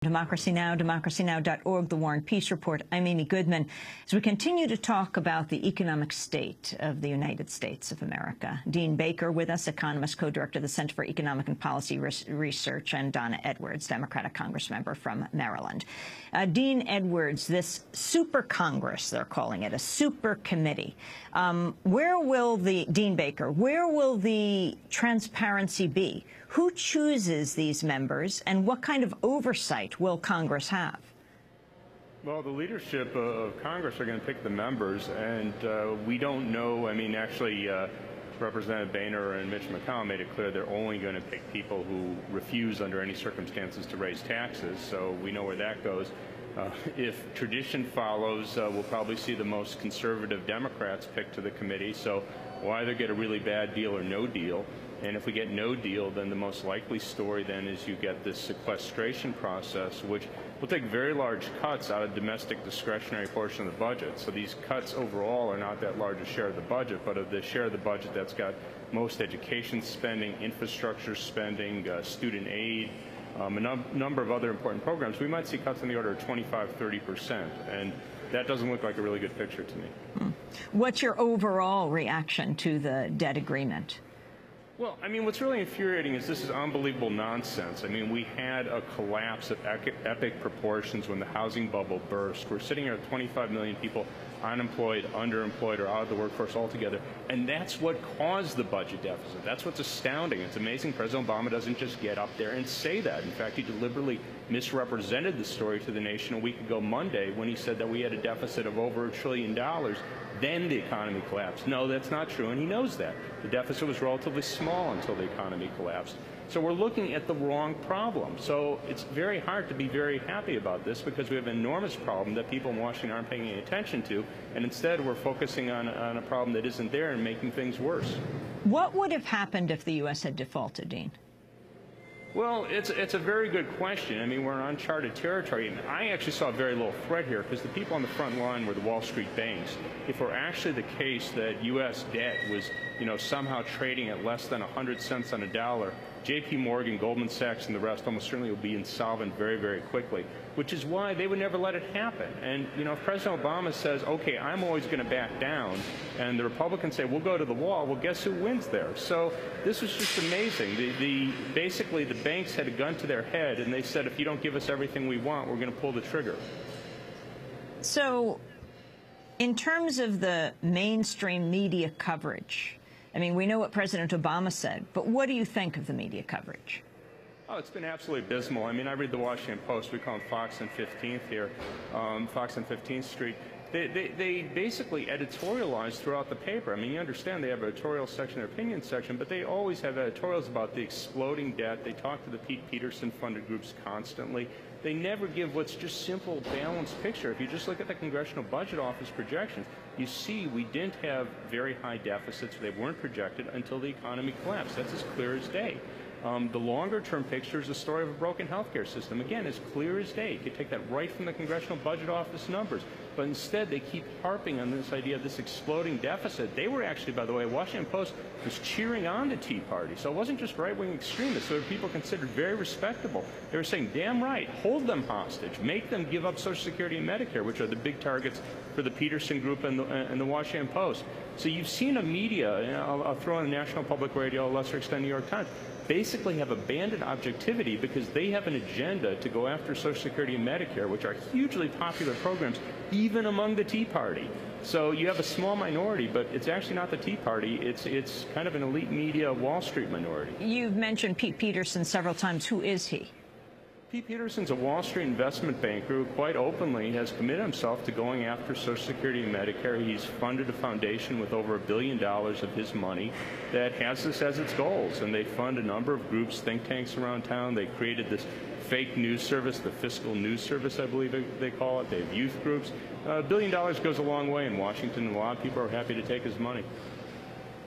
Democracy Now!, democracynow.org, The War and Peace Report. I'm Amy Goodman. As we continue to talk about the economic state of the United States of America, Dean Baker with us, economist, co-director of the Center for Economic and Policy Research, and Donna Edwards, Democratic Congressmember from Maryland. Dean Edwards, this super Congress, they're calling it, a super committee, where will the, Dean Baker, where will the transparency be? Who chooses these members, and what kind of oversight will Congress have? Well, the leadership of Congress are going to pick the members, and we don't know. I mean, actually, Representative Boehner and Mitch McConnell made it clear they're only going to pick people who refuse under any circumstances to raise taxes, so we know where that goes. If tradition follows, we'll probably see the most conservative Democrats picked to the committee, so we'll either get a really bad deal or no deal. And if we get no deal, then the most likely story then is you get this sequestration process, which will take very large cuts out of domestic discretionary portion of the budget. So these cuts overall are not that large a share of the budget, but of the share of the budget that's got most education spending, infrastructure spending, student aid, a number of other important programs, we might see cuts in the order of 25–30%. And that doesn't look like a really good picture to me. What's your overall reaction to the debt agreement? Well, I mean, what's really infuriating is this is unbelievable nonsense. I mean, we had a collapse of epic proportions when the housing bubble burst. We're sitting here at 25 million people unemployed, underemployed, or out of the workforce altogether, and that's what caused the budget deficit. That's what's astounding. It's amazing President Obama doesn't just get up there and say that. In fact, he deliberately misrepresented the story to the nation a week ago Monday when he said that we had a deficit of over $1 trillion. Then the economy collapsed. No, that's not true, and he knows that. The deficit was relatively small until the economy collapsed. So we're looking at the wrong problem. So it's very hard to be very happy about this because we have an enormous problem that people in Washington aren't paying any attention to, and instead we're focusing on a problem that isn't there and making things worse. What would have happened if the U.S. had defaulted, Dean? Well, it's a very good question. I mean, we're in uncharted territory, and I actually saw very little threat here because the people on the front line were the Wall Street banks. If it were actually the case that U.S. debt was, somehow trading at less than 100 cents on a dollar, J.P. Morgan, Goldman Sachs, and the rest almost certainly will be insolvent very, very quickly, which is why they would never let it happen. And, if President Obama says, okay, I'm always going to back down, and the Republicans say, we'll go to the wall, well, guess who wins there? So this was just amazing. Basically, the banks had a gun to their head, and they said, if you don't give us everything we want, we're going to pull the trigger. So in terms of the mainstream media coverage, I mean, we know what President Obama said, but what do you think of the media coverage? Oh, it's been absolutely abysmal. I mean, I read the Washington Post. We call them Fox and 15th here, Fox and 15th Street. They basically editorialize throughout the paper. I mean, you understand they have an editorial section, their opinion section, but they always have editorials about the exploding debt. They talk to the Pete Peterson-funded groups constantly. They never give what's just simple, balanced picture. If you just look at the Congressional Budget Office projections, you see we didn't have very high deficits. They weren't projected until the economy collapsed. That's as clear as day. The longer-term picture is the story of a broken healthcare system. Again, as clear as day. You could take that right from the Congressional Budget Office numbers. But instead, they keep harping on this idea of this exploding deficit. They were actually, by the way, Washington Post was cheering on the Tea Party. So it wasn't just right-wing extremists. So people considered very respectable. They were saying, damn right, hold them hostage. Make them give up Social Security and Medicare, which are the big targets for the Peterson Group and the Washington Post. So you've seen a media, I'll throw in National Public Radio, a lesser extent New York Times, basically have abandoned objectivity because they have an agenda to go after Social Security and Medicare, which are hugely popular programs, even among the Tea Party. So you have a small minority, but it's actually not the Tea Party. It's kind of an elite media Wall Street minority. You've mentioned Pete Peterson several times. Who is he? Pete Peterson's a Wall Street investment banker who quite openly has committed himself to going after Social Security and Medicare. He's funded a foundation with over $1 billion of his money that has this as its goals. And they fund a number of groups, think tanks around town. They created this fake news service, the fiscal news service, I believe they call it. They have youth groups. $1 billion goes a long way in Washington, and a lot of people are happy to take his money.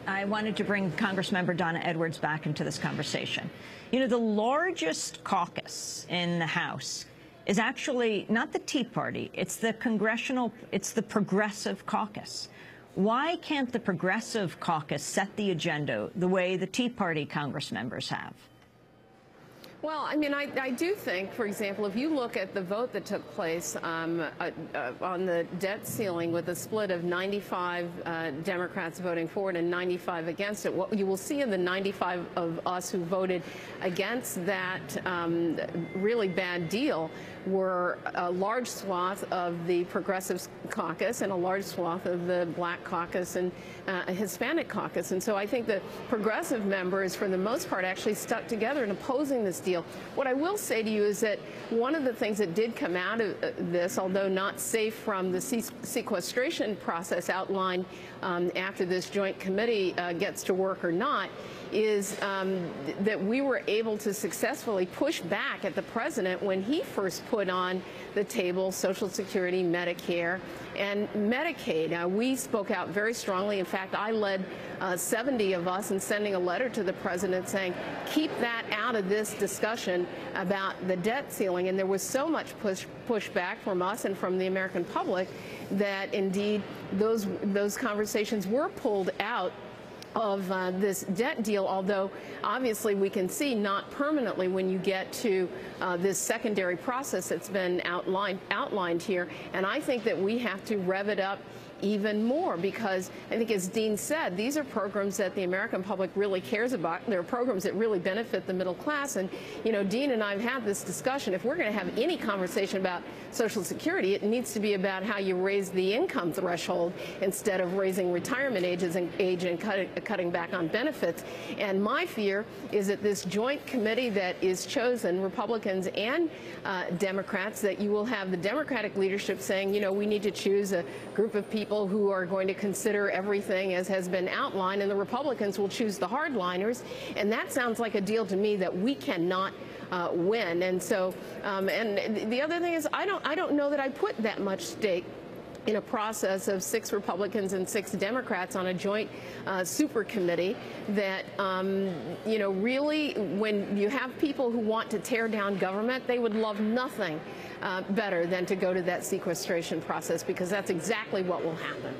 I wanted to bring Congressmember Donna Edwards back into this conversation. The largest caucus in the House is actually not the Tea Party. It's the Progressive Caucus. Why can't the Progressive Caucus set the agenda the way the Tea Party Congress members have? Well, I mean, I do think, for example, if you look at the vote that took place on the debt ceiling with a split of 95 Democrats voting for it and 95 against it, what you will see in the 95 of us who voted against that really bad deal were a large swath of the Progressive Caucus and a large swath of the Black Caucus and Hispanic Caucus. And so I think the progressive members, for the most part, actually stuck together in opposing this deal. What I will say to you is that one of the things that did come out of this, although not safe from the sequestration process outlined after this joint committee gets to work or not, is that we were able to successfully push back at the president when he first put on the table Social Security, Medicare, and Medicaid. We spoke out very strongly. In fact, I led 70 of us in sending a letter to the president saying, keep that out of this discussion about the debt ceiling. And there was so much pushback from us and from the American public that indeed those conversations were pulled out of this debt deal, although obviously we can see not permanently when you get to this secondary process that's been outlined here. And I think that we have to rev it up even more, because I think, as Dean said, these are programs that the American public really cares about. They're programs that really benefit the middle class. And, you know, Dean and I have had this discussion. If we're going to have any conversation about Social Security, it needs to be about how you raise the income threshold instead of raising retirement age and cutting back on benefits. And my fear is that this joint committee that is chosen, Republicans and Democrats, that you will have the Democratic leadership saying, you know, we need to choose a group of people who are going to consider everything as has been outlined, and the Republicans will choose the hardliners. And that sounds like a deal to me that we cannot win. And so, and the other thing is, I don't know that I put that much stake in a process of 6 Republicans and 6 Democrats on a joint super committee that, you know, really, when you have people who want to tear down government, they would love nothing better than to go to that sequestration process, because that's exactly what will happen.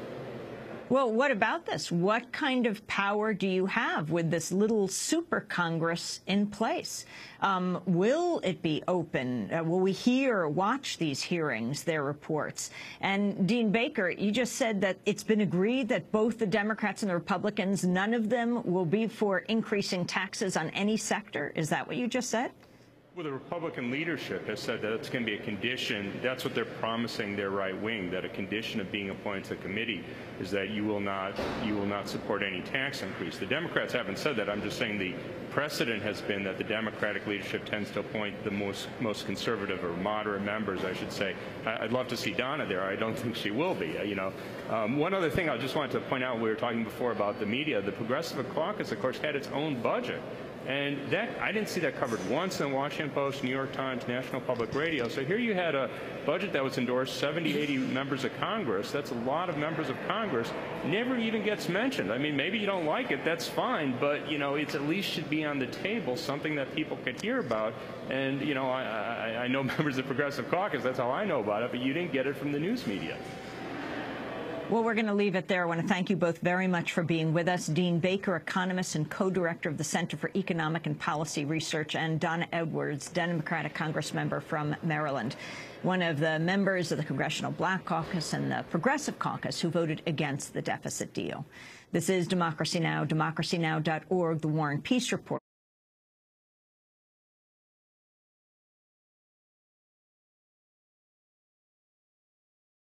Well, what about this? What kind of power do you have with this little super Congress in place? Will it be open? Will we watch these hearings, their reports? And Dean Baker, you just said that it's been agreed that both the Democrats and the Republicans, none of them will be for increasing taxes on any sector. Is that what you just said? Well, the Republican leadership has said that it's going to be a condition. That's what they're promising their right wing, that a condition of being appointed to the committee is that you will not support any tax increase. The Democrats haven't said that. I'm just saying the precedent has been that the Democratic leadership tends to appoint the most conservative or moderate members, I should say. I'd love to see Donna there. I don't think she will be. You know, one other thing I just wanted to point out, we were talking before about the media. The Progressive Caucus, of course, had its own budget. And that, I didn't see that covered once in the Washington Post, New York Times, National Public Radio. So here you had a budget that was endorsed, 70, 80 members of Congress. That's a lot of members of Congress. Never even gets mentioned. I mean, maybe you don't like it, that's fine. But, you know, it at least should be on the table, something that people could hear about. And, you know, I know members of the Progressive Caucus, that's how I know about it. But you didn't get it from the news media. Well, we're going to leave it there. I want to thank you both very much for being with us. Dean Baker, economist and co-director of the Center for Economic and Policy Research, and Donna Edwards, Democratic congressmember from Maryland, one of the members of the Congressional Black Caucus and the Progressive Caucus who voted against the deficit deal. This is Democracy Now!, democracynow.org, The War and Peace Report.